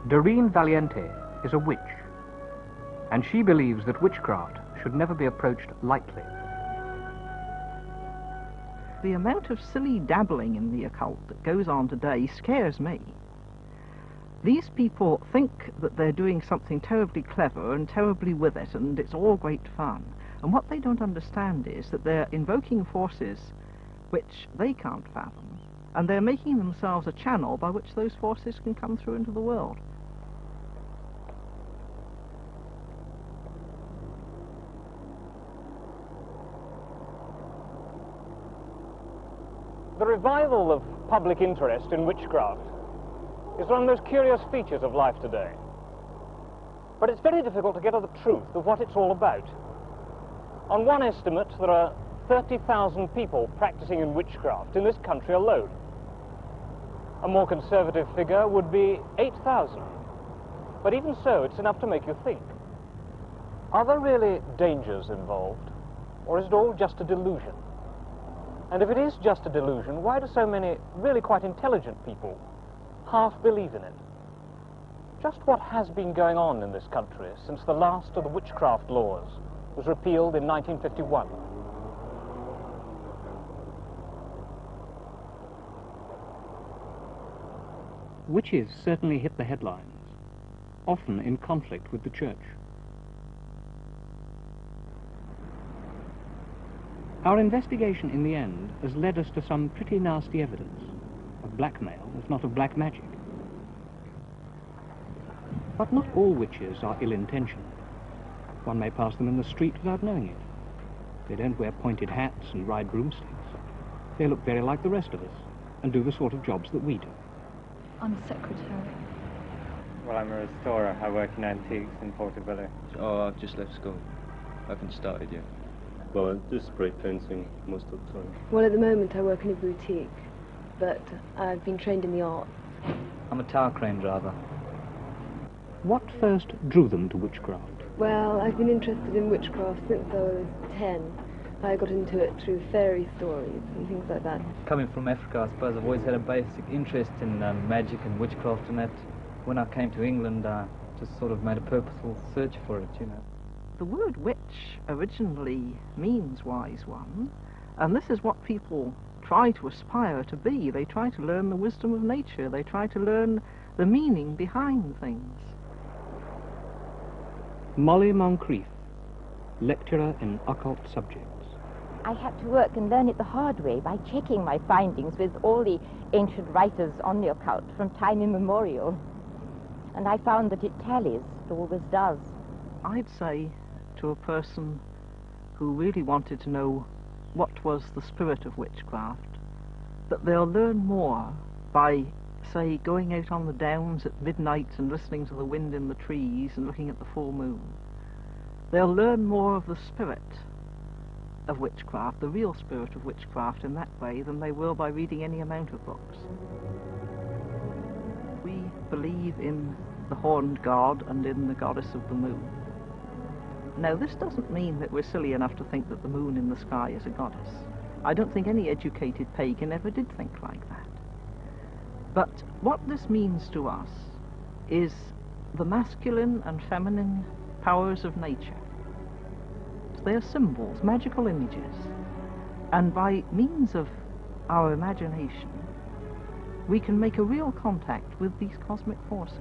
Doreen Valiente is a witch, and she believes that witchcraft should never be approached lightly. The amount of silly dabbling in the occult that goes on today scares me. These people think that they're doing something terribly clever and terribly with it, and it's all great fun. And what they don't understand is that they're invoking forces which they can't fathom, and they're making themselves a channel by which those forces can come through into the world. The revival of public interest in witchcraft is one of those curious features of life today. But it's very difficult to get at the truth of what it's all about. On one estimate, there are 30,000 people practicing in witchcraft in this country alone. A more conservative figure would be 8,000. But even so, it's enough to make you think. Are there really dangers involved? Or is it all just a delusion? And if it is just a delusion, why do so many really quite intelligent people half believe in it? Just what has been going on in this country since the last of the witchcraft laws was repealed in 1951? Witches certainly hit the headlines, often in conflict with the church. Our investigation in the end has led us to some pretty nasty evidence of blackmail, if not of black magic. But not all witches are ill-intentioned. One may pass them in the street without knowing it. They don't wear pointed hats and ride broomsticks. They look very like the rest of us and do the sort of jobs that we do. I'm a secretary. Well, I'm a restorer. I work in antiques in Portobello. Oh, I've just left school. I haven't started yet. Well, I do spray painting most of the time. Well, at the moment I work in a boutique, but I've been trained in the arts. I'm a tower crane driver. What first drew them to witchcraft? Well, I've been interested in witchcraft since I was 10. I got into it through fairy stories and things like that. Coming from Africa, I suppose I've always had a basic interest in magic and witchcraft and that. When I came to England, I just sort of made a purposeful search for it, you know. The word witch originally means wise one, and this is what people try to aspire to be. They try to learn the wisdom of nature. They try to learn the meaning behind things. Molly Moncrief, lecturer in occult subjects. I had to work and learn it the hard way by checking my findings with all the ancient writers on the occult from time immemorial. And I found that it tallies, it always does. I'd say to a person who really wanted to know what was the spirit of witchcraft, that they'll learn more by, say, going out on the downs at midnight and listening to the wind in the trees and looking at the full moon. They'll learn more of the spirit of witchcraft, the real spirit of witchcraft in that way, than they will by reading any amount of books. We believe in the horned god and in the goddess of the moon. Now, this doesn't mean that we're silly enough to think that the moon in the sky is a goddess. I don't think any educated pagan ever did think like that. But what this means to us is the masculine and feminine powers of nature. They are symbols, magical images, and by means of our imagination, we can make a real contact with these cosmic forces,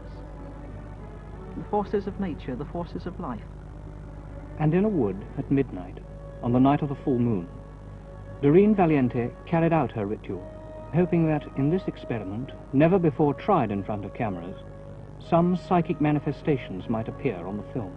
the forces of nature, the forces of life. And in a wood at midnight, on the night of the full moon, Doreen Valiente carried out her ritual, hoping that in this experiment, never before tried in front of cameras, some psychic manifestations might appear on the film.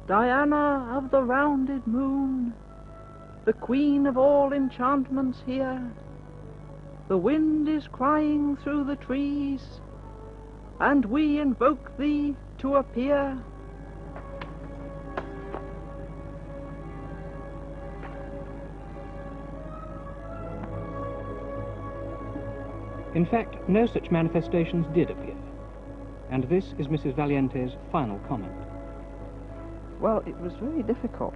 Diana of the rounded moon, the queen of all enchantments here, the wind is crying through the trees, and we invoke thee to appear. In fact, no such manifestations did appear. And this is Mrs. Valiente's final comment. Well, it was very difficult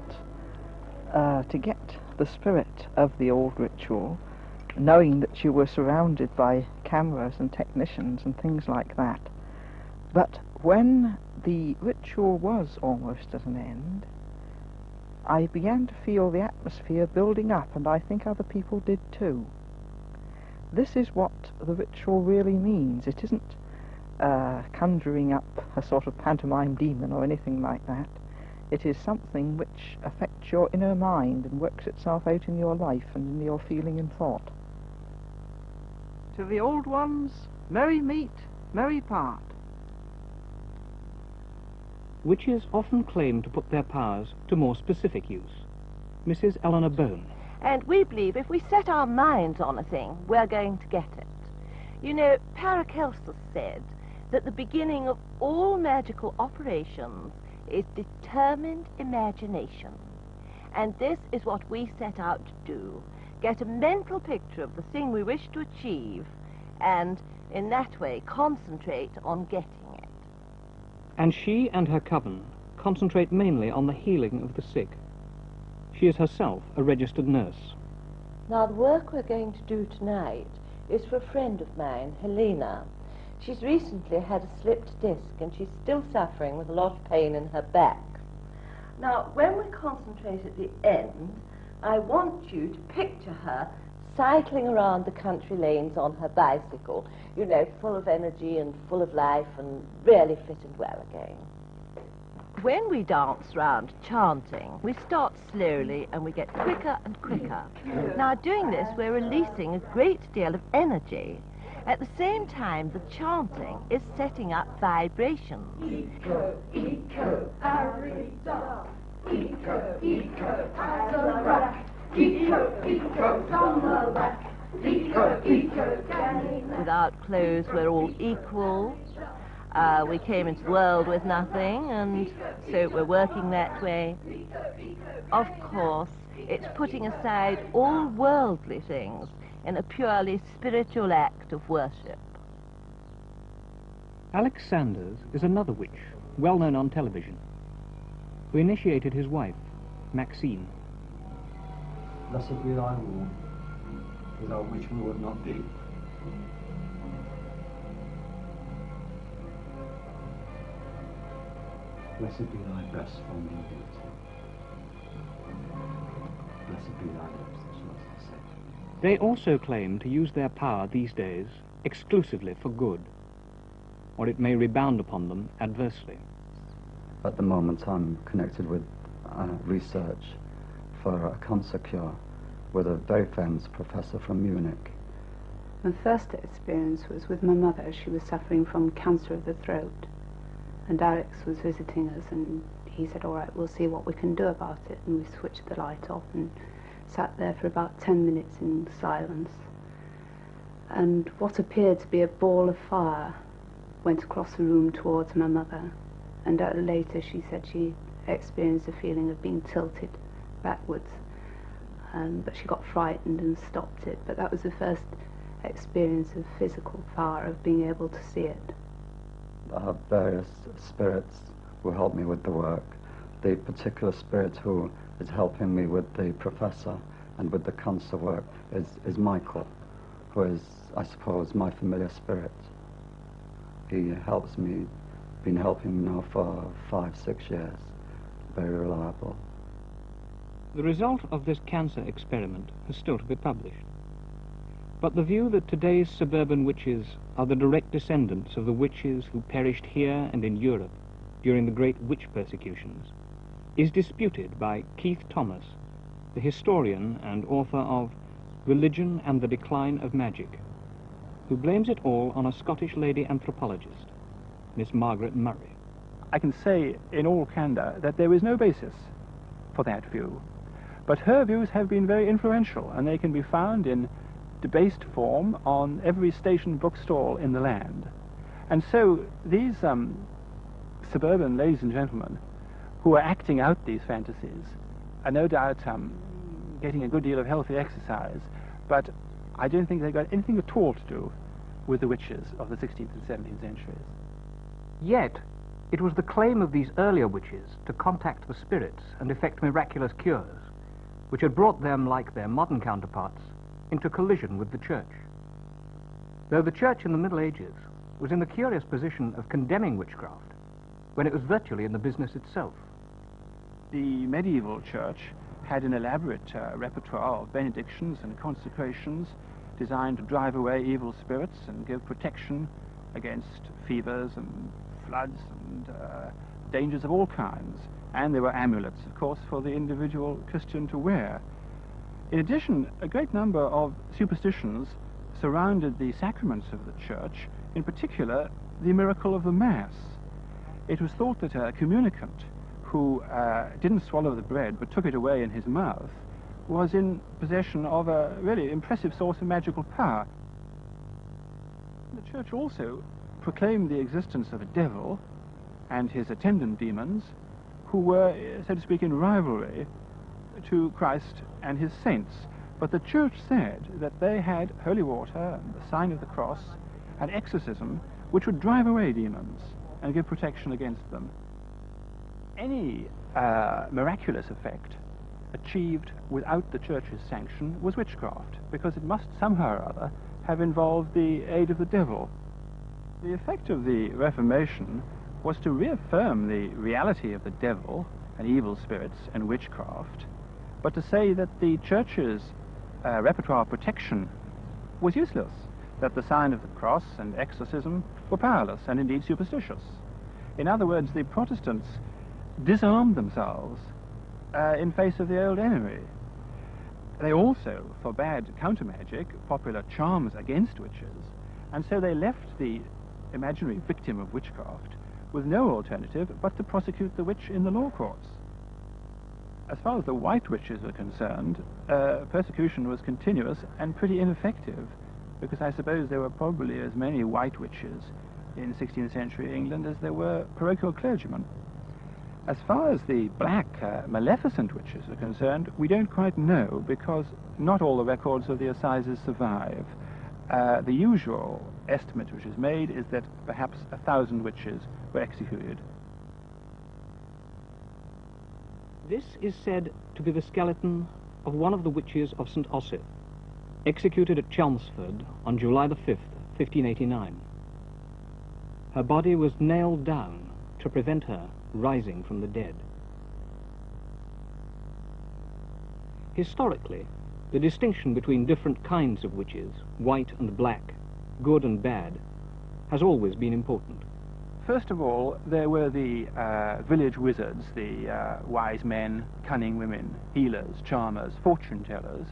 to get the spirit of the old ritual, knowing that you were surrounded by cameras and technicians and things like that. But when the ritual was almost at an end, I began to feel the atmosphere building up, and I think other people did too. This is what the ritual really means. It isn't conjuring up a sort of pantomime demon or anything like that. It is something which affects your inner mind and works itself out in your life and in your feeling and thought. To the old ones, merry meet, merry part. Witches often claim to put their powers to more specific use. Mrs. Eleanor Bone. And we believe if we set our minds on a thing, we're going to get it. You know, Paracelsus said that the beginning of all magical operations is determined imagination. And this is what we set out to do. Get a mental picture of the thing we wish to achieve, and in that way concentrate on getting it. And she and her coven concentrate mainly on the healing of the sick. She is herself a registered nurse. Now, the work we're going to do tonight is for a friend of mine, Helena. She's recently had a slipped disc and she's still suffering with a lot of pain in her back. Now, when we concentrate at the end, I want you to picture her cycling around the country lanes on her bicycle, you know, full of energy and full of life and really fit and well again. When we dance round chanting, we start slowly and we get quicker and quicker. Now, doing this, we're releasing a great deal of energy. At the same time, the chanting is setting up vibrations. Eco, eco, arida. Eco, eco, as a rack. Eco, eco, on the rack. Eco, eco, down. Without clothes, we're all equal. We came into the world with nothing, and so we're working that way. Of course, it's putting aside all worldly things in a purely spiritual act of worship. Alex Sanders is another witch, well known on television, who initiated his wife, Maxine. Blessed be thy womb, without which we would not be. Blessed be thy breast from beauty. Blessed be thy lips, as well as I said. They also claim to use their power these days exclusively for good, or it may rebound upon them adversely. At the moment I'm connected with research for a cancer cure with a very famous professor from Munich. My first experience was with my mother. She was suffering from cancer of the throat, and Alex was visiting us, and he said, all right, we'll see what we can do about it. And we switched the light off and sat there for about 10 minutes in silence. And what appeared to be a ball of fire went across the room towards my mother. And later she said she experienced a feeling of being tilted backwards. But she got frightened and stopped it. But that was the first experience of physical fire, of being able to see it. I have various spirits who help me with the work. The particular spirit who is helping me with the professor and with the cancer work is Michael, who is, I suppose, my familiar spirit. He helps me, been helping me now for 5-6 years, very reliable. The result of this cancer experiment is still to be published. But the view that today's suburban witches are the direct descendants of the witches who perished here and in Europe during the great witch persecutions is disputed by Keith Thomas, the historian and author of Religion and the Decline of Magic, who blames it all on a Scottish lady anthropologist, Miss Margaret Murray. I can say in all candor that there is no basis for that view, but her views have been very influential, and they can be found in debased form on every station bookstall in the land. And so these suburban ladies and gentlemen who are acting out these fantasies are no doubt getting a good deal of healthy exercise, but I don't think they've got anything at all to do with the witches of the 16th and 17th centuries. Yet, it was the claim of these earlier witches to contact the spirits and effect miraculous cures, which had brought them, like their modern counterparts, into collision with the Church. Though the Church in the Middle Ages was in the curious position of condemning witchcraft, when it was virtually in the business itself. The medieval Church had an elaborate repertoire of benedictions and consecrations designed to drive away evil spirits and give protection against fevers and floods and dangers of all kinds. And there were amulets, of course, for the individual Christian to wear. In addition, a great number of superstitions surrounded the sacraments of the Church, in particular the miracle of the Mass. It was thought that a communicant who didn't swallow the bread but took it away in his mouth was in possession of a really impressive source of magical power. The Church also proclaimed the existence of a devil and his attendant demons who were, so to speak, in rivalry to Christ and his saints. But the Church said that they had holy water and the sign of the cross and exorcism which would drive away demons and give protection against them. Any miraculous effect achieved without the Church's sanction was witchcraft, because it must somehow or other have involved the aid of the devil. The effect of the Reformation was to reaffirm the reality of the devil and evil spirits and witchcraft, but to say that the Church's repertoire of protection was useless, that the sign of the cross and exorcism were powerless and indeed superstitious. In other words, the Protestants disarmed themselves in face of the old enemy. They also forbade counter-magic, popular charms against witches, and so they left the imaginary victim of witchcraft with no alternative but to prosecute the witch in the law courts. As far as the white witches were concerned, persecution was continuous and pretty ineffective, because I suppose there were probably as many white witches in 16th century England as there were parochial clergymen. As far as the black maleficent witches are concerned, we don't quite know, because not all the records of the assizes survive. The usual estimate which is made is that perhaps 1,000 witches were executed. This is said to be the skeleton of one of the witches of St. Osyth, executed at Chelmsford on July the 5th, 1589. Her body was nailed down to prevent her rising from the dead. Historically, the distinction between different kinds of witches, white and black, good and bad, has always been important. First of all, there were the village wizards, the wise men, cunning women, healers, charmers, fortune tellers,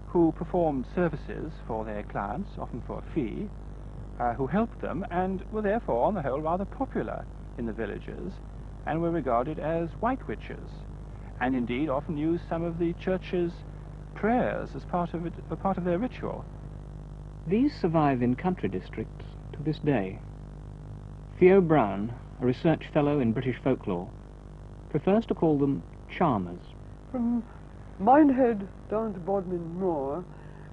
who performed services for their clients, often for a fee, who helped them and were therefore, on the whole, rather popular in the villages and were regarded as white witches, and indeed often used some of the Church's prayers as part of their ritual. These survive in country districts to this day. Theo Brown, a research fellow in British folklore, prefers to call them charmers. From Minehead down to Bodmin Moor,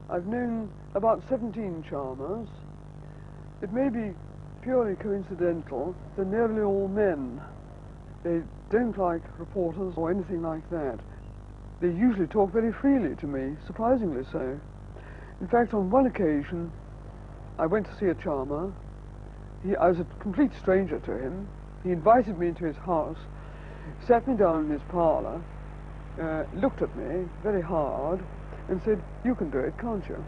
I've known about 17 charmers. It may be purely coincidental. They're nearly all men. They don't like reporters or anything like that. They usually talk very freely to me, surprisingly so. In fact, on one occasion, I went to see a charmer. I was a complete stranger to him. He invited me into his house, sat me down in his parlour, looked at me very hard, and said, "You can do it, can't you?"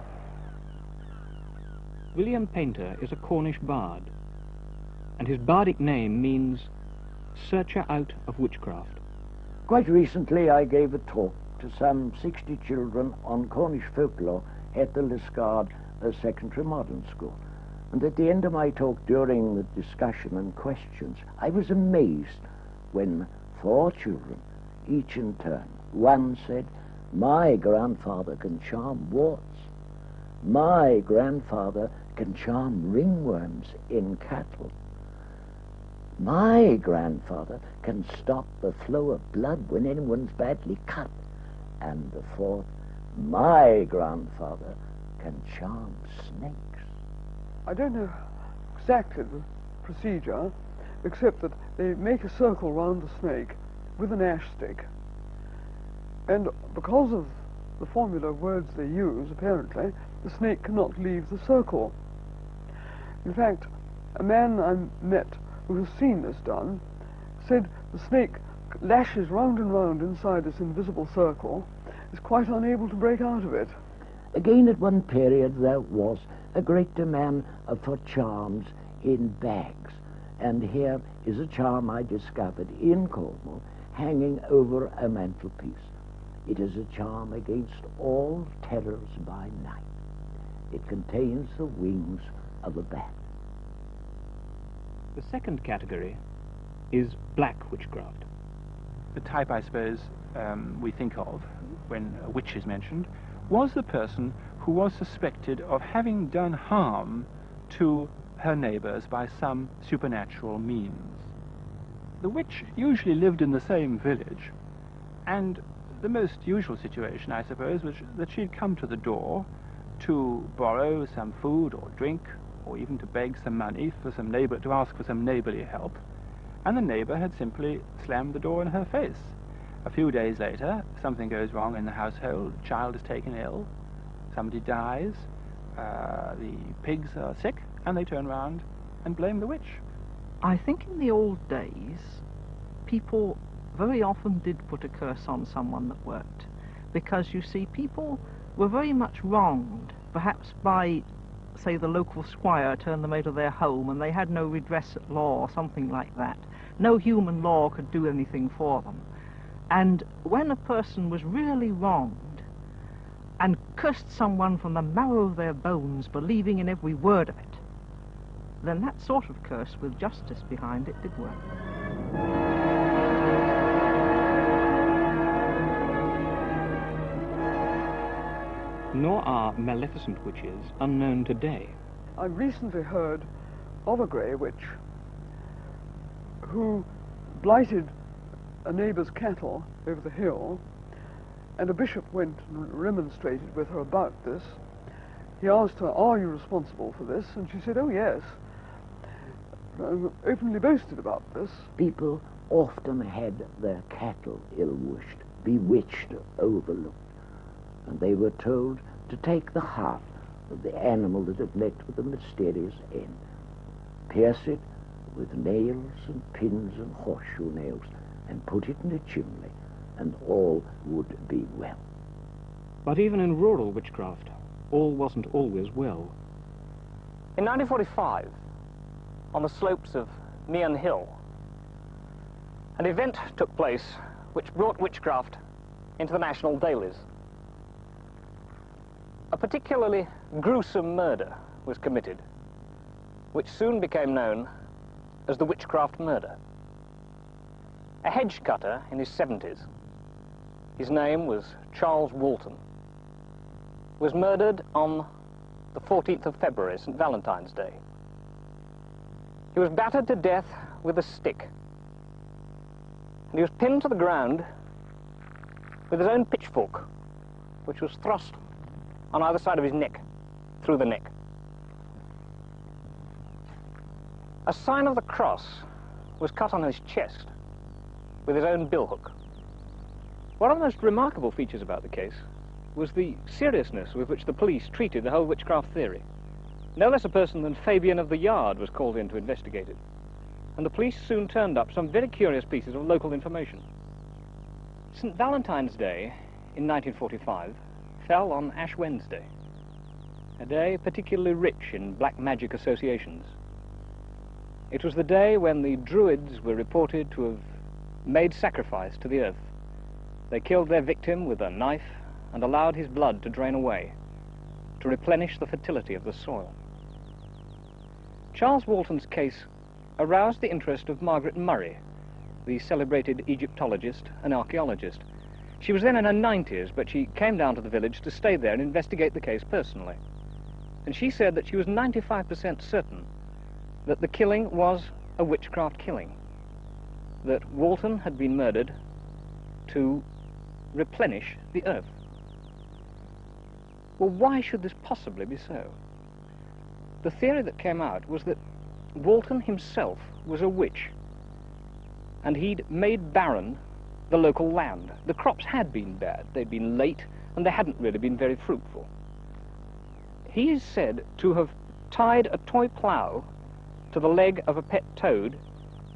William Painter is a Cornish bard, and his bardic name means searcher out of witchcraft. Quite recently I gave a talk to some 60 children on Cornish folklore at the Liscard Secondary Modern School. And at the end of my talk, during the discussion and questions, I was amazed when 4 children, each in turn, one said, "My grandfather can charm warts. My grandfather can charm ringworms in cattle. My grandfather can stop the flow of blood when anyone's badly cut." And the 4th, "My grandfather can charm snakes." I don't know exactly the procedure, except that they make a circle round the snake with an ash stick. And because of the formula of words they use, apparently, the snake cannot leave the circle. In fact, a man I met who has seen this done said the snake lashes round and round inside this invisible circle, is quite unable to break out of it. Again, at one period, there was a great demand for charms in bags. And here is a charm I discovered in Cornwall, hanging over a mantelpiece. It is a charm against all terrors by night. It contains the wings of a bat. The second category is black witchcraft. The type, I suppose, we think of when a witch is mentioned, was the person who was suspected of having done harm to her neighbors by some supernatural means. The witch usually lived in the same village, and the most usual situation, I suppose, was that she'd come to the door to borrow some food or drink, or even to beg some money for some neighbor, to ask for some neighborly help, and the neighbor had simply slammed the door in her face. A few days later, something goes wrong in the household, a child is taken ill, somebody dies, the pigs are sick, and they turn around and blame the witch. I think in the old days, people very often did put a curse on someone that worked, because you see, people were very much wronged, perhaps by, say, the local squire turned them out of their home and they had no redress at law or something like that. No human law could do anything for them. And when a person was really wronged and cursed someone from the marrow of their bones, believing in every word of it, then that sort of curse with justice behind it did work. Nor are maleficent witches unknown today. I recently heard of a grey witch who blighted a neighbour's cattle over the hill, and a bishop went and remonstrated with her about this. He asked her, "Are you responsible for this?" And she said, "Oh yes." Openly boasted about this. People often had their cattle ill-wished, bewitched, overlooked, and they were told to take the heart of the animal that had met with a mysterious end, pierce it with nails and pins and horseshoe nails, and put it in a chimney, and all would be well. But even in rural witchcraft, all wasn't always well. In 1945, on the slopes of Meehan Hill, an event took place which brought witchcraft into the national dailies. A particularly gruesome murder was committed, which soon became known as the Witchcraft murder. A hedge cutter in his 70s, his name was Charles Walton, was murdered on the 14th of February, St. Valentine's Day. He was battered to death with a stick, and he was pinned to the ground with his own pitchfork, which was thrust on either side of his neck, through the neck. A sign of the cross was cut on his chest with his own billhook. One of the most remarkable features about the case was the seriousness with which the police treated the whole witchcraft theory. No less a person than Fabian of the Yard was called in to investigate it, and the police soon turned up some very curious pieces of local information. St. Valentine's Day in 1945 fell on Ash Wednesday, a day particularly rich in black magic associations. It was the day when the Druids were reported to have made sacrifice to the earth. They killed their victim with a knife and allowed his blood to drain away, to replenish the fertility of the soil. Charles Walton's case aroused the interest of Margaret Murray, the celebrated Egyptologist and archaeologist. She was then in her 90s, but she came down to the village to stay there and investigate the case personally. And she said that she was 95% certain that the killing was a witchcraft killing, that Walton had been murdered to replenish the earth. Well, why should this possibly be so? the theory that came out was that Walton himself was a witch, and he'd made barren the local land. The crops had been bad, they'd been late, and they hadn't really been very fruitful. He is said to have tied a toy plough to the leg of a pet toad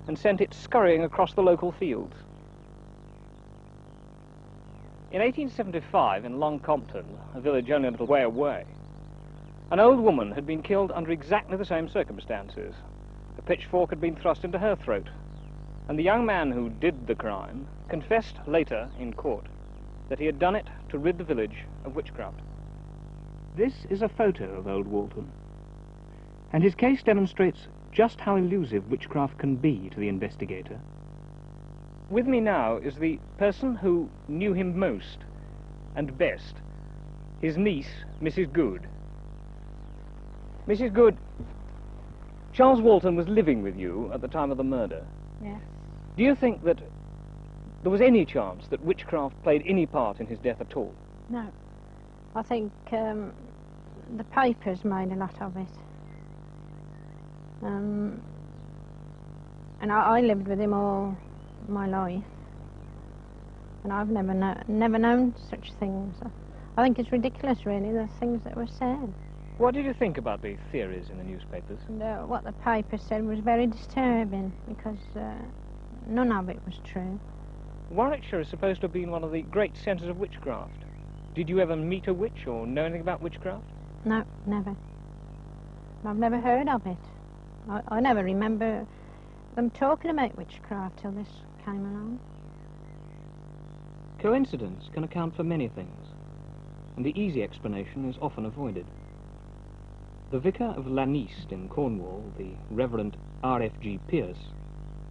and sent it scurrying across the local fields. In 1875, in Long Compton, a village only a little way away, an old woman had been killed under exactly the same circumstances. A pitchfork had been thrust into her throat, and the young man who did the crime confessed later in court that he had done it to rid the village of witchcraft. This is a photo of old Walton, and his case demonstrates just how elusive witchcraft can be to the investigator. With me now is the person who knew him most and best, his niece, Mrs. Good. Mrs. Good, Charles Walton was living with you at the time of the murder. Yes. Do you think that there was any chance that witchcraft played any part in his death at all? No. I think the papers made a lot of it. And I lived with him all my life, and I've never known such things. I think it's ridiculous, really, the things that were said. What did you think about the theories in the newspapers? What the paper said was very disturbing, because none of it was true. Warwickshire is supposed to have been one of the great centres of witchcraft. Did you ever meet a witch or know anything about witchcraft? No, never. I've never heard of it. I never remember them talking about witchcraft till this came along. Coincidence can account for many things, and the easy explanation is often avoided. The vicar of Laniste in Cornwall, the Reverend R.F.G. Pierce,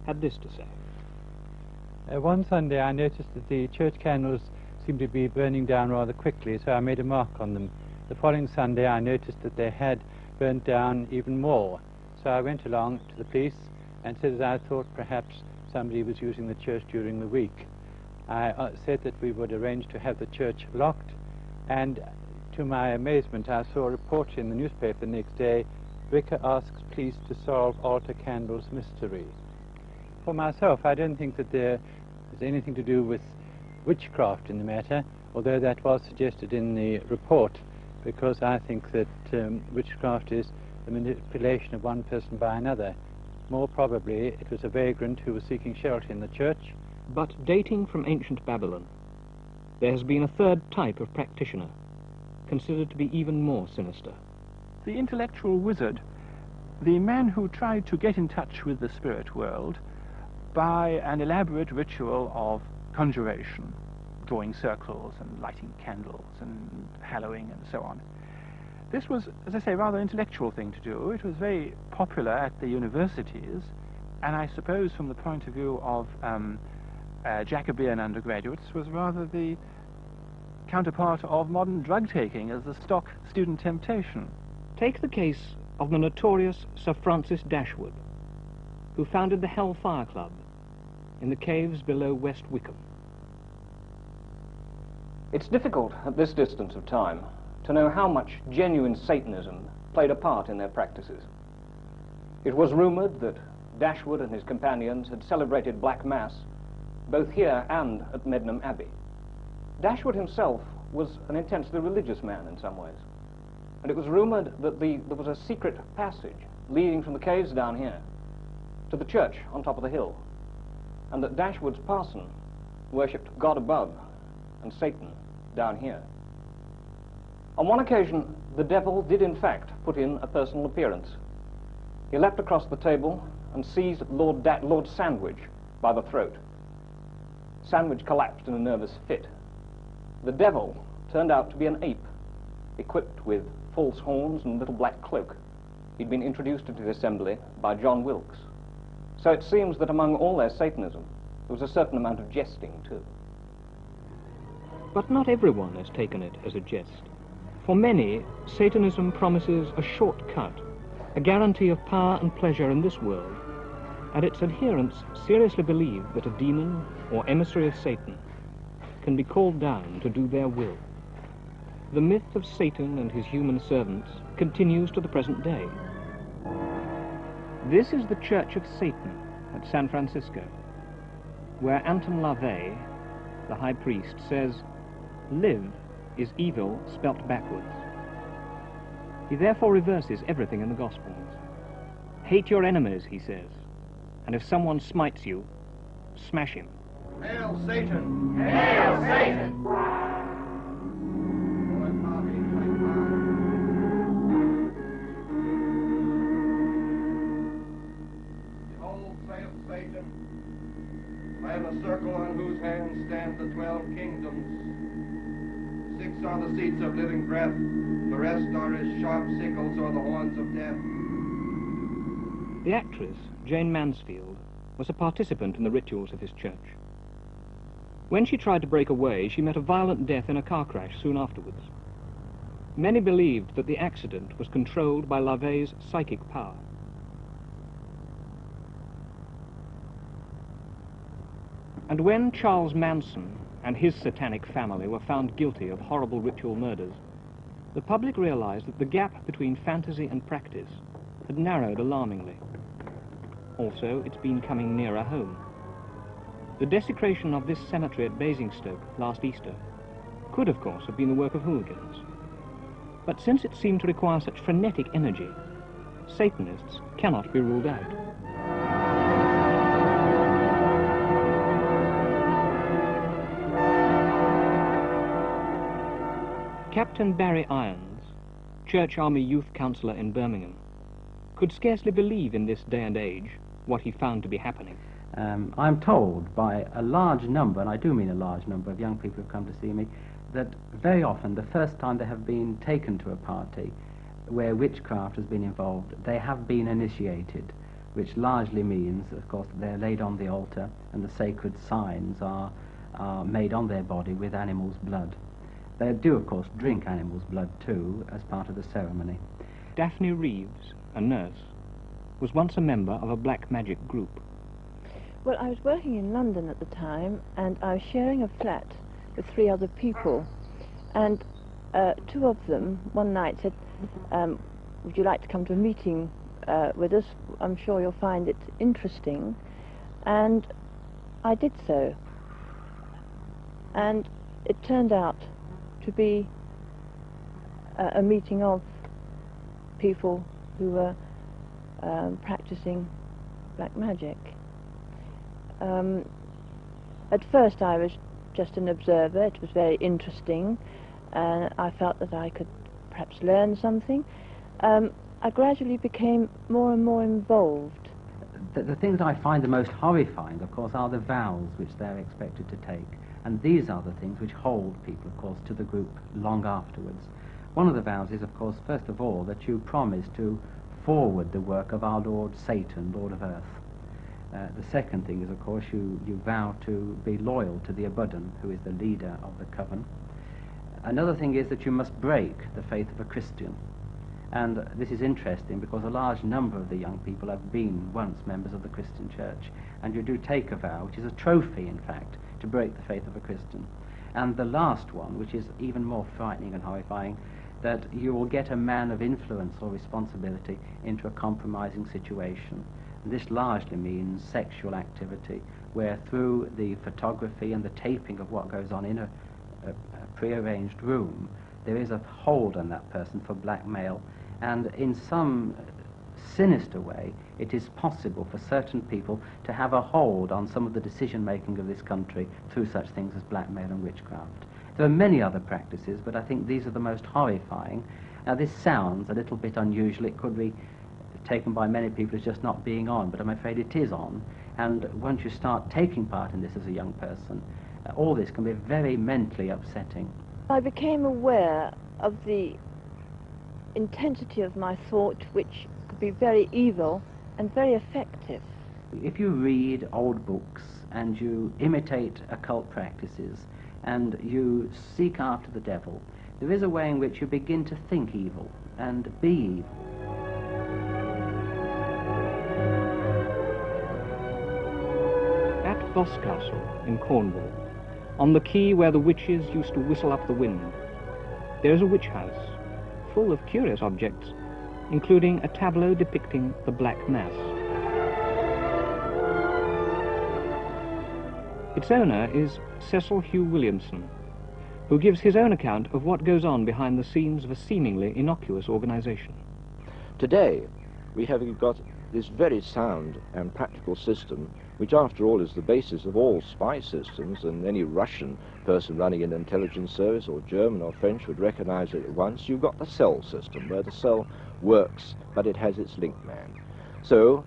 had this to say. One Sunday I noticed that the church candles seemed to be burning down rather quickly, so I made a mark on them. The following Sunday I noticed that they had burnt down even more, so I went along to the police and said that I thought perhaps somebody was using the church during the week. I said that we would arrange to have the church locked, and to my amazement I saw a report in the newspaper the next day, "Vicar asks police to solve altar candles mystery." For myself, I don't think that there is anything to do with witchcraft in the matter, although that was suggested in the report, because I think that witchcraft is the manipulation of one person by another. More probably it was a vagrant who was seeking shelter in the church. But dating from ancient Babylon, there has been a third type of practitioner, considered to be even more sinister. The intellectual wizard, the man who tried to get in touch with the spirit world by an elaborate ritual of conjuration, drawing circles and lighting candles and hallowing and so on. This was, as I say, a rather intellectual thing to do. It was very popular at the universities, and I suppose from the point of view of Jacobean undergraduates was rather the counterpart of modern drug-taking as the stock student temptation. Take the case of the notorious Sir Francis Dashwood, who founded the Hellfire Club in the caves below West Wickham. It's difficult at this distance of time to know how much genuine Satanism played a part in their practices. It was rumoured that Dashwood and his companions had celebrated Black Mass both here and at Medmenham Abbey. Dashwood himself was an intensely religious man in some ways, and it was rumoured that there was a secret passage leading from the caves down here to the church on top of the hill, and that Dashwood's parson worshipped God above and Satan down here. On one occasion, the devil did in fact put in a personal appearance. He leapt across the table and seized Lord Sandwich by the throat. Sandwich collapsed in a nervous fit. The devil turned out to be an ape, equipped with false horns and a little black cloak. He'd been introduced into the assembly by John Wilkes. So it seems that among all their Satanism, there was a certain amount of jesting too. But not everyone has taken it as a jest. For many, Satanism promises a shortcut, a guarantee of power and pleasure in this world, and its adherents seriously believe that a demon or emissary of Satan can be called down to do their will. the myth of Satan and his human servants continues to the present day. This is the Church of Satan at San Francisco, where Anton LaVey, the high priest, says, "Live is evil spelt backwards." He therefore reverses everything in the Gospels. Hate your enemies, he says, and if someone smites you, smash him. Hail Satan! Hail Satan! Behold, saith Satan, I am a circle on whose hands stand the 12 kingdoms. 6 are the seats of living breath, the rest are as sharp sickles or the horns of death. The actress, Jane Mansfield, was a participant in the rituals of his church. When she tried to break away, she met a violent death in a car crash soon afterwards. Many believed that the accident was controlled by LaVey's psychic power. And when Charles Manson and his satanic family were found guilty of horrible ritual murders, the public realized that the gap between fantasy and practice had narrowed alarmingly. Also, it's been coming nearer home. The desecration of this cemetery at Basingstoke last Easter could, of course, have been the work of hooligans. But since it seemed to require such frenetic energy, Satanists cannot be ruled out. Captain Barry Irons, Church Army Youth Counsellor in Birmingham, could scarcely believe in this day and age what he found to be happening. I'm told by a large number, and I do mean a large number of young people who've come to see me, that very often the first time they have been taken to a party where witchcraft has been involved, they have been initiated, which largely means, of course, that they're laid on the altar and the sacred signs are made on their body with animal's blood. They do, of course, drink animal's blood too as part of the ceremony. Daphne Reeves, a nurse, was once a member of a black magic group. Well, I was working in London at the time, and I was sharing a flat with 3 other people, and 2 of them one night said, would you like to come to a meeting with us? I'm sure you'll find it interesting. And I did so. And it turned out to be a meeting of people who were practicing black magic. At first I was just an observer. It was very interesting, and I felt that I could perhaps learn something. I gradually became more and more involved. The things I find the most horrifying, of course, are the vows which they're expected to take. And these are the things which hold people, of course, to the group long afterwards. One of the vows is, of course, first of all, that you promise to forward the work of our Lord Satan, Lord of Earth. The second thing is, of course, you vow to be loyal to the Abuddon, who is the leader of the coven. Another thing is that you must break the faith of a Christian. And this is interesting because a large number of the young people have been once members of the Christian church. And you do take a vow, which is a trophy, in fact, to break the faith of a Christian. And the last one, which is even more frightening and horrifying, that you will get a man of influence or responsibility into a compromising situation. And this largely means sexual activity, where through the photography and the taping of what goes on in a prearranged room, there is a hold on that person for blackmail, and in some sinister way, it is possible for certain people to have a hold on some of the decision-making of this country through such things as blackmail and witchcraft. There are many other practices, but I think these are the most horrifying. Now, this sounds a little bit unusual. It could be taken by many people as just not being on, but I'm afraid it is on. And once you start taking part in this as a young person, all this can be very mentally upsetting. I became aware of the intensity of my thought, which could be very evil and very effective. If you read old books and you imitate occult practices and you seek after the devil, there is a way in which you begin to think evil and be evil. At Boscastle in Cornwall, on the quay where the witches used to whistle up the wind, there is a witch house, full of curious objects, including a tableau depicting the Black Mass. Its owner is Cecil Hugh Williamson, who gives his own account of what goes on behind the scenes of a seemingly innocuous organization. Today, we have got this very sound and practical system, which after all is the basis of all spy systems, and any Russian person running an intelligence service, or German or French, would recognize it at once. You've got the cell system, where the cell works, but it has its link man. So,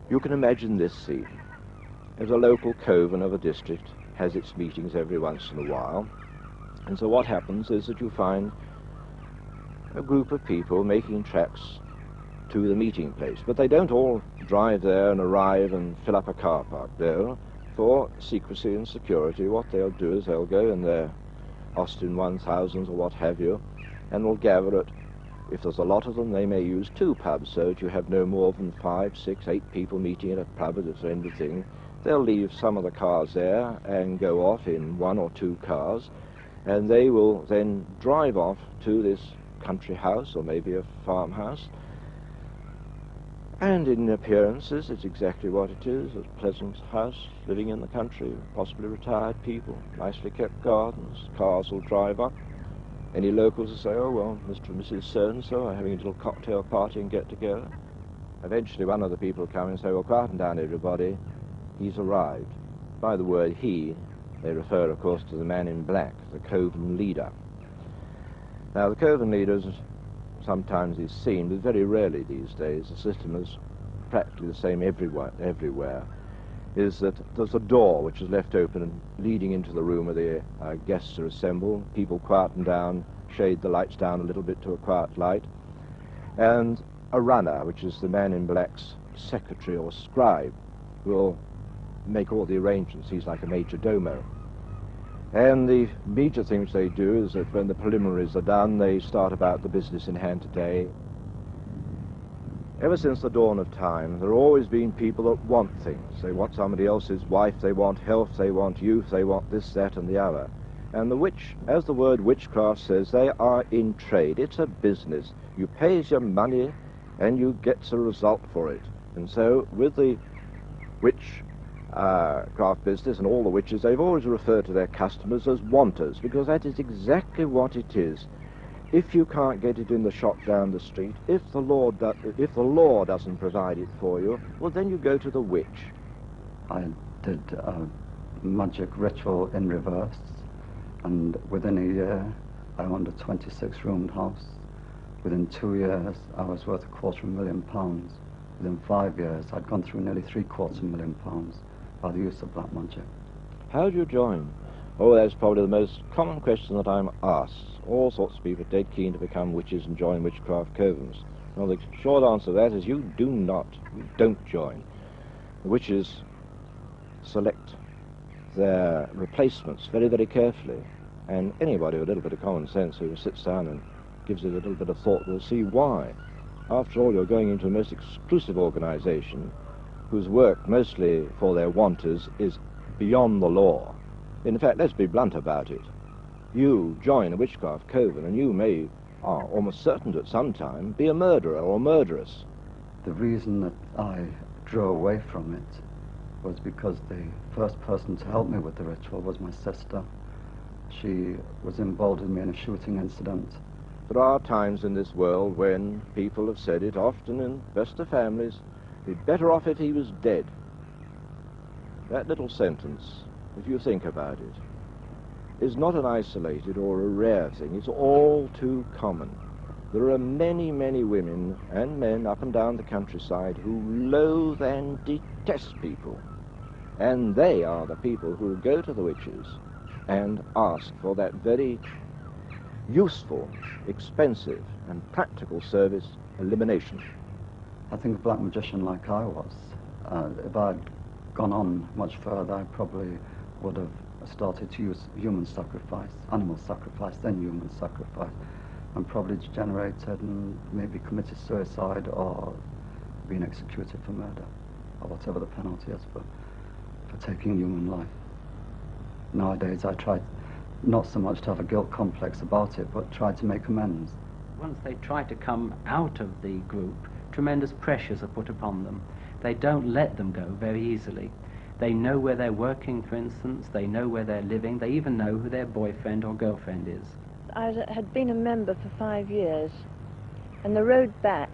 you can imagine this scene. As a local coven of a district has its meetings every once in a while, and so what happens is that you find a group of people making tracks to the meeting place, but they don't all drive there and arrive and fill up a car park. No, for secrecy and security, what they'll do is they'll go in their Austin 1000s or what have you, and will gather at, if there's a lot of them, they may use 2 pubs, so that you have no more than 5, 6, 8 people meeting at a pub at the end of the thing. They'll leave some of the cars there and go off in 1 or 2 cars, and they will then drive off to this country house or maybe a farmhouse. And in appearances, it's exactly what it is, a pleasant house, living in the country, possibly retired people, nicely kept gardens, cars will drive up. Any locals will say, oh, well, Mr. and Mrs. So-and-so are having a little cocktail party and get together. Eventually one of the people will come and say, well, quieten down, everybody, he's arrived. By the word he, they refer, of course, to the man in black, the coven leader. Now, the coven leaders sometimes is seen, but very rarely these days. The system is practically the same everywhere, is that there's a door which is left open and leading into the room where the guests are assembled. People quieten down, shade the lights down a little bit to a quiet light, and a runner, which is the man in black's secretary or scribe, will make all the arrangements. He's like a major domo. And the major things they do is that when the preliminaries are done, they start about the business in hand today. Ever since the dawn of time, there have always been people that want things. They want somebody else's wife, they want health, they want youth, they want this, that, and the other. And the witch, as the word witchcraft says, they are in trade. It's a business. You pays your money and you gets a result for it. And so with the witchcraft business and all the witches, they've always referred to their customers as wanters, because that is exactly what it is. If you can't get it in the shop down the street, if the law doesn't provide it for you, well, then you go to the witch. I did a magic ritual in reverse, and within a year I owned a 26-roomed house. Within 2 years I was worth £250,000. Within 5 years I'd gone through nearly £750,000 by the use of black magic. How do you join? Oh, that's probably the most common question that I'm asked. All sorts of people are dead keen to become witches and join witchcraft covens. Well, the short answer to that is you don't join. The witches select their replacements very, very carefully, and anybody with a little bit of common sense who sits down and gives it a little bit of thought will see why. After all, you're going into a most exclusive organization whose work, mostly for their wanters, is beyond the law. In fact, let's be blunt about it. You join a witchcraft coven and you may, are almost certain to at some time, be a murderer or murderess. The reason that I drew away from it was because the first person to help me with the ritual was my sister. She was involved with me in a shooting incident. There are times in this world when people have said it, often in best of families, be better off if he was dead. That little sentence, if you think about it, is not an isolated or a rare thing. It's all too common. There are many, many women and men up and down the countryside who loathe and detest people. And they are the people who go to the witches and ask for that very useful, expensive, and practical service, elimination. I think a black magician like I was, if I'd gone on much further, I probably would have started to use human sacrifice, animal sacrifice, then human sacrifice, and probably degenerated and maybe committed suicide or been executed for murder, or whatever the penalty is for taking human life. Nowadays I try not so much to have a guilt complex about it, but try to make amends. Once they try to come out of the group, tremendous pressures are put upon them. They don't let them go very easily. They know where they're working, for instance, they know where they're living, they even know who their boyfriend or girlfriend is. I had been a member for 5 years, and the road back,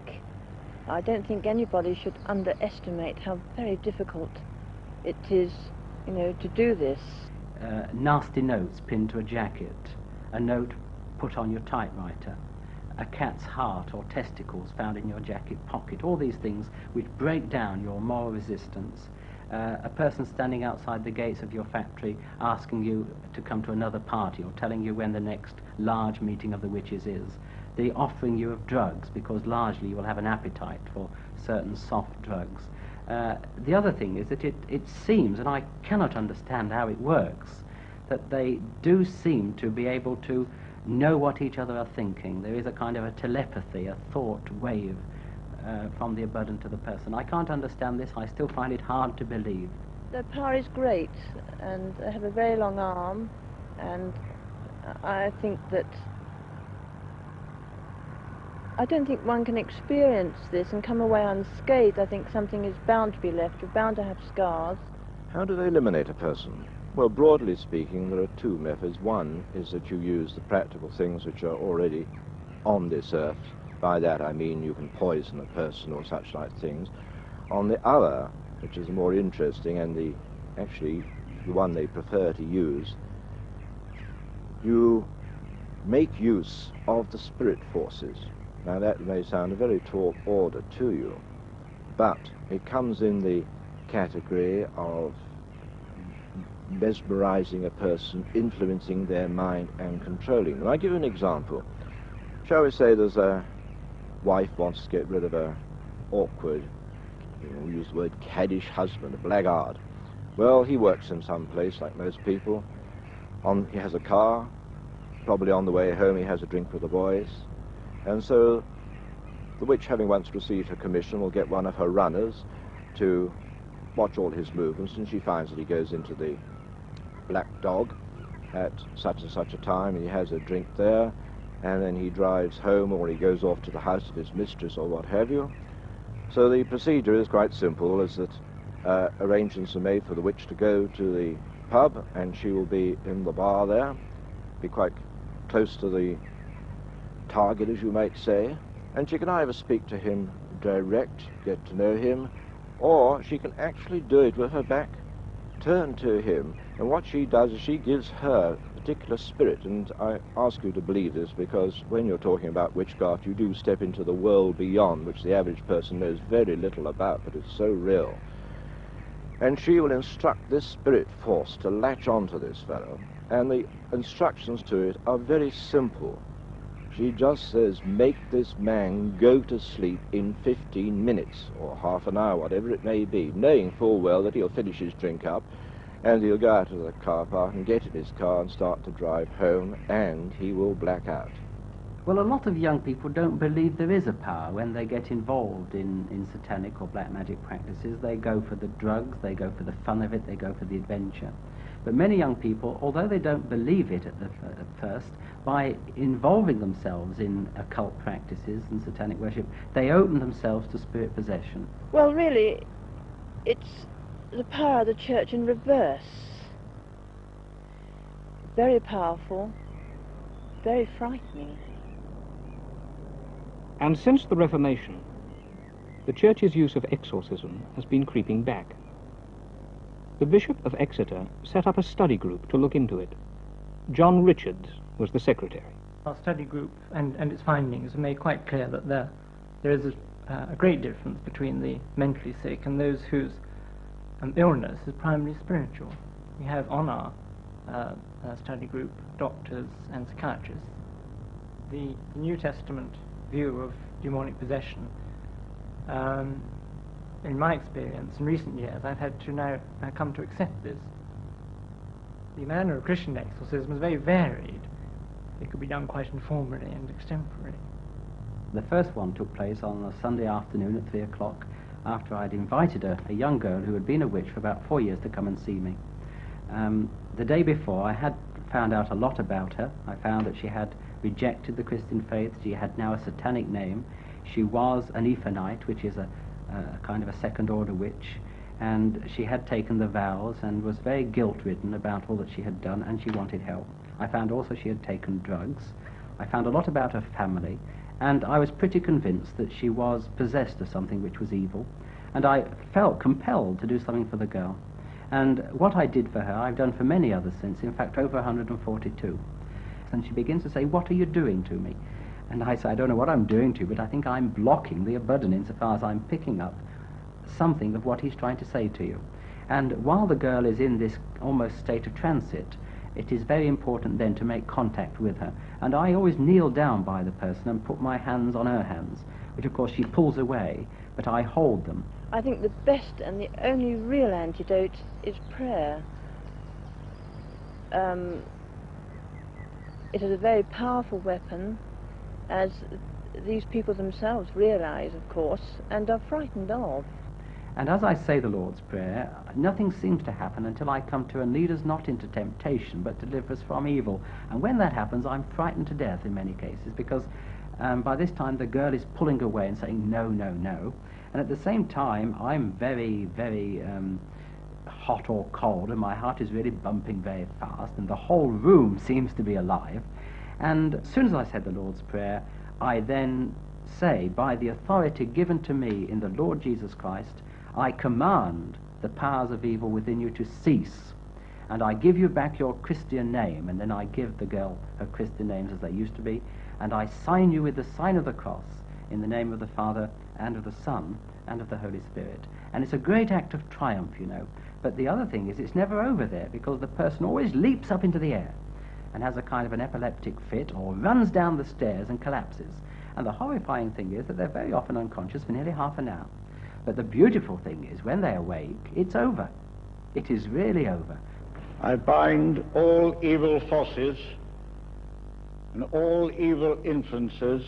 I don't think anybody should underestimate how very difficult it is, you know, to do this. Nasty notes pinned to a jacket, a note put on your typewriter, a cat's heart or testicles found in your jacket pocket, all these things which break down your moral resistance. A person standing outside the gates of your factory asking you to come to another party or telling you when the next large meeting of the witches is. The offering you of drugs, because largely you will have an appetite for certain soft drugs. The other thing is that it seems, and I cannot understand how it works, that they do seem to be able to know what each other are thinking. There is a kind of a telepathy, a thought wave from the abundant to the person. I can't understand this. I still find it hard to believe. Their power is great, and they have a very long arm, and I think that I don't think one can experience this and come away unscathed. I think something is bound to be left. You're bound to have scars. How do they eliminate a person? Well, broadly speaking, there are two methods. One is that you use the practical things which are already on this earth. By that I mean you can poison a person or such like things. On the other, which is more interesting and actually the one they prefer to use, you make use of the spirit forces. Now that may sound a very tall order to you, but it comes in the category of mesmerizing a person, influencing their mind and controlling them. I'll give you an example. Shall we say there's a wife wants to get rid of a awkward, we use the word caddish husband, a blackguard. Well, he works in some place like most people. He has a car, probably on the way home he has a drink with the boys. And so the witch, having once received her commission, will get one of her runners to watch all his movements, and she finds that he goes into the Black Dog at such and such a time, and he has a drink there, and then he drives home, or he goes off to the house of his mistress or what have you. So the procedure is quite simple, is that arrangements are made for the witch to go to the pub, and she will be in the bar there, be quite close to the target, as you might say, and she can either speak to him direct, get to know him, or she can actually do it with her back turned to him. And what she does is she gives her particular spirit, and I ask you to believe this because when you're talking about witchcraft you do step into the world beyond, which the average person knows very little about, but it's so real. And she will instruct this spirit force to latch onto this fellow, and the instructions to it are very simple. She just says, make this man go to sleep in 15 minutes, or half an hour, whatever it may be, knowing full well that he'll finish his drink up, and he'll go out of the car park and get in his car and start to drive home, and he will black out. Well, a lot of young people don't believe there is a power when they get involved in satanic or black magic practices. They go for the drugs, they go for the fun of it, they go for the adventure. But many young people, although they don't believe it at first, by involving themselves in occult practices and satanic worship, they open themselves to spirit possession. Well, really, it's the power of the church in reverse. Very powerful, very frightening. And since the Reformation, the Church's use of exorcism has been creeping back. The Bishop of Exeter set up a study group to look into it. John Richards was the secretary. Our study group and its findings have made quite clear that there is a great difference between the mentally sick and those whose illness is primarily spiritual. We have on our study group doctors and psychiatrists. The New Testament view of demonic possession, in my experience in recent years, I've had to now come to accept this. The manner of Christian exorcism is very varied. It could be done quite informally and extemporally. The first one took place on a Sunday afternoon at 3 o'clock after I'd invited a young girl who had been a witch for about 4 years to come and see me. The day before I had found out a lot about her. I found that she had rejected the Christian faith. She had now a satanic name. She was an Ephonite, which is a kind of a second-order witch, and she had taken the vows and was very guilt-ridden about all that she had done, and she wanted help. I found also she had taken drugs. I found a lot about her family, and I was pretty convinced that she was possessed of something which was evil, and I felt compelled to do something for the girl. And what I did for her, I've done for many others since, in fact over 142. And she begins to say, "What are you doing to me?" And I say, "I don't know what I'm doing to you, but I think I'm blocking the Abaddon insofar as I'm picking up something of what he's trying to say to you." And while the girl is in this almost state of transit, it is very important then to make contact with her. And I always kneel down by the person and put my hands on her hands, which of course she pulls away, but I hold them. I think the best and the only real antidote is prayer. It is a very powerful weapon, as these people themselves realize, of course, and are frightened of. And as I say the Lord's Prayer, nothing seems to happen until I come to, "And lead us not into temptation, but deliver us from evil." And when that happens, I'm frightened to death in many cases, because by this time the girl is pulling away and saying, "No, no, no." And at the same time, I'm very, very hot or cold, and my heart is really bumping very fast, and the whole room seems to be alive. And as soon as I said the Lord's Prayer, I then say, by the authority given to me in the Lord Jesus Christ, I command the powers of evil within you to cease, and I give you back your Christian name. And then I give the girl her Christian names as they used to be, and I sign you with the sign of the cross in the name of the Father and of the Son and of the Holy Spirit. And it's a great act of triumph, you know. But the other thing is, it's never over there, because the person always leaps up into the air and has a kind of an epileptic fit, or runs down the stairs and collapses. And the horrifying thing is that they're very often unconscious for nearly half an hour. But the beautiful thing is, when they awake, it's over. It is really over. I bind all evil forces and all evil influences,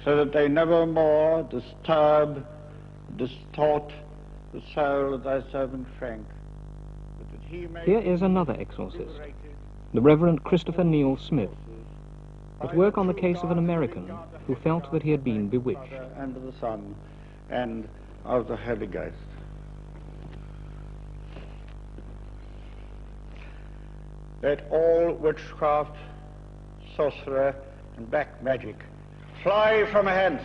so that they never more disturb, distort the soul of thy servant Frank. But that he may Here is another exorcist, the Reverend Christopher Neil Smith, at work on the case of an American who felt that he had been bewitched. And of the Son and of the Holy Ghost. Let all witchcraft, sorcerer, and black magic fly from hence.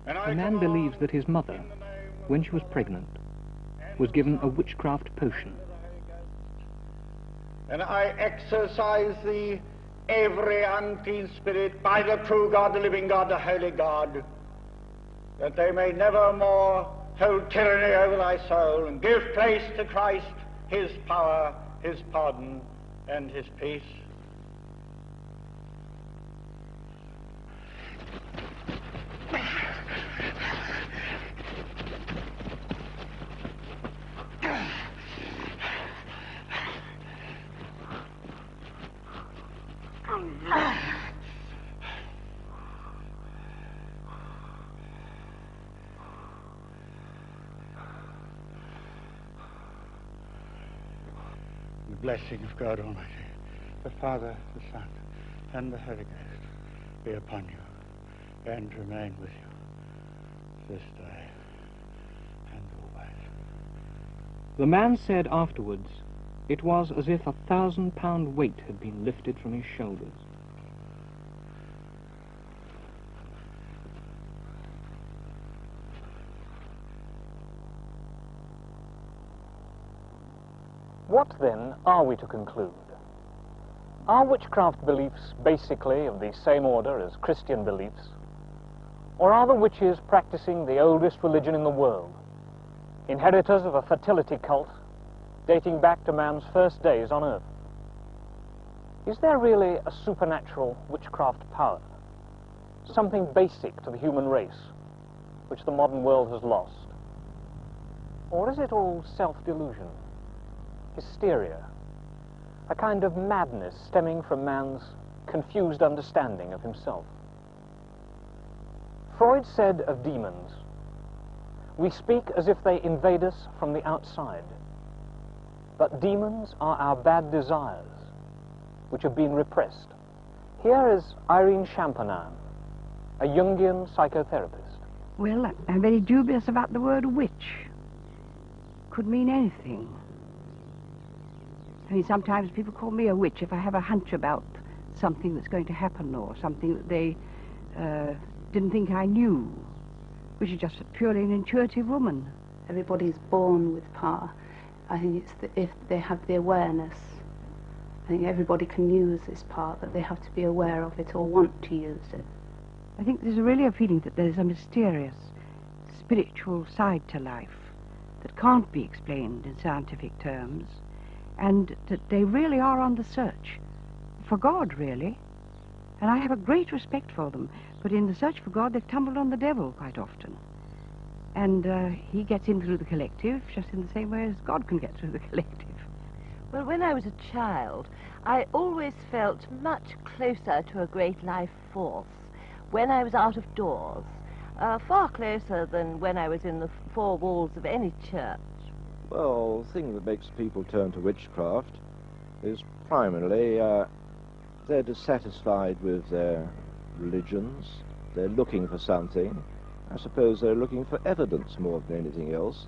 A man believes that his mother, when she was pregnant, was given a witchcraft potion. And I exorcise thee, every unclean spirit, by the true God, the living God, the holy God, that they may never more hold tyranny over thy soul, and give place to Christ, his power, his pardon, and his peace. The blessing of God Almighty, the Father, the Son, and the Holy Ghost be upon you and remain with you this day and always. The man said afterwards, it was as if 1,000-pound weight had been lifted from his shoulders. What then are we to conclude? Are witchcraft beliefs basically of the same order as Christian beliefs? Or are the witches practicing the oldest religion in the world, inheritors of a fertility cult dating back to man's first days on earth? Is there really a supernatural witchcraft power, something basic to the human race, which the modern world has lost? Or is it all self-delusion, hysteria, a kind of madness stemming from man's confused understanding of himself? Freud said of demons, "We speak as if they invade us from the outside, but demons are our bad desires, which have been repressed. Here is Irene Champagnat, a Jungian psychotherapist. Well, I'm very dubious about the word witch. Could mean anything. I mean, sometimes people call me a witch if I have a hunch about something that's going to happen or something that they didn't think I knew, which is just purely an intuitive woman. Everybody's born with power. I think it's if they have the awareness. I think everybody can use this power, but they have to be aware of it or want to use it. I think there's really a feeling that there's a mysterious, spiritual side to life that can't be explained in scientific terms, and that they really are on the search for God, really. And I have a great respect for them, but in the search for God, they've tumbled on the devil quite often. And he gets in through the collective, just in the same way as God can get through the collective. Well, when I was a child, I always felt much closer to a great life force when I was out of doors, far closer than when I was in the four walls of any church. Well, the thing that makes people turn to witchcraft is primarily they're dissatisfied with their religions. They're looking for something. I suppose they're looking for evidence more than anything else,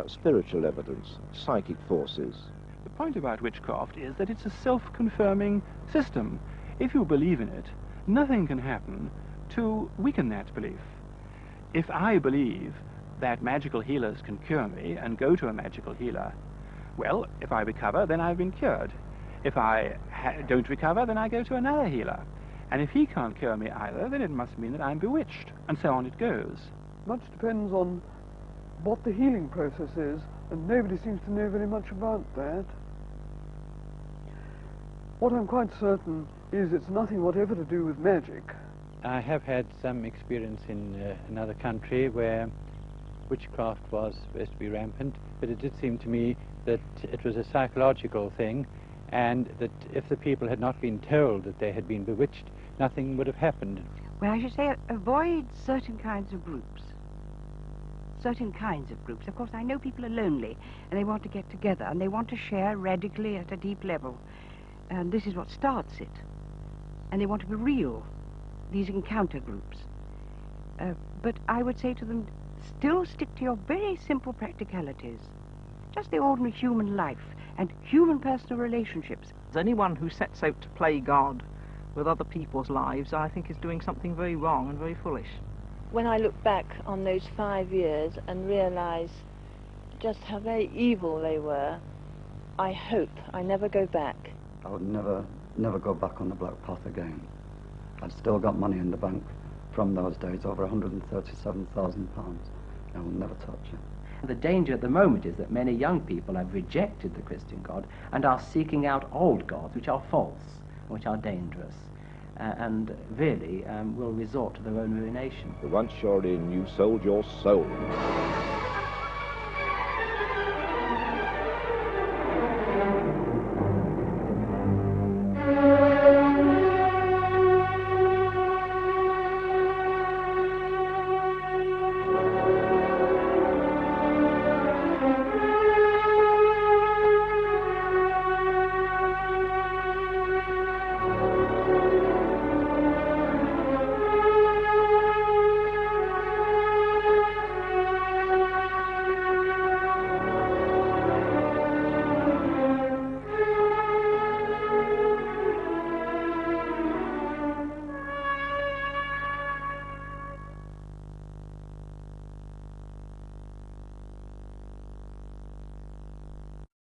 spiritual evidence, psychic forces. The point about witchcraft is that it's a self-confirming system. If you believe in it, nothing can happen to weaken that belief. If I believe that magical healers can cure me and go to a magical healer, well, if I recover, then I've been cured. If I don't recover, then I go to another healer. And if he can't cure me either, then it must mean that I'm bewitched. And so on it goes. Much depends on what the healing process is, and nobody seems to know very much about that. What I'm quite certain is it's nothing whatever to do with magic. I have had some experience in another country where witchcraft was supposed to be rampant, but it did seem to me that it was a psychological thing, and that if the people had not been told that they had been bewitched, nothing would have happened. Well, I should say avoid certain kinds of groups. Certain kinds of groups. Of course, I know people are lonely, and they want to get together, and they want to share radically at a deep level. And this is what starts it. And they want to be real, these encounter groups. But I would say to them, still stick to your very simple practicalities. Just the ordinary human life and human personal relationships. Anyone who sets out to play God with other people's lives, I think, is doing something very wrong and very foolish. When I look back on those 5 years and realise just how very evil they were, I hope I never go back. I would never go back on the black path again. I've still got money in the bank from those days, over £137,000. I will never touch it. The danger at the moment is that many young people have rejected the Christian God and are seeking out old gods which are false, which are dangerous, and really will resort to their own ruination. Once you're in, you've sold your soul.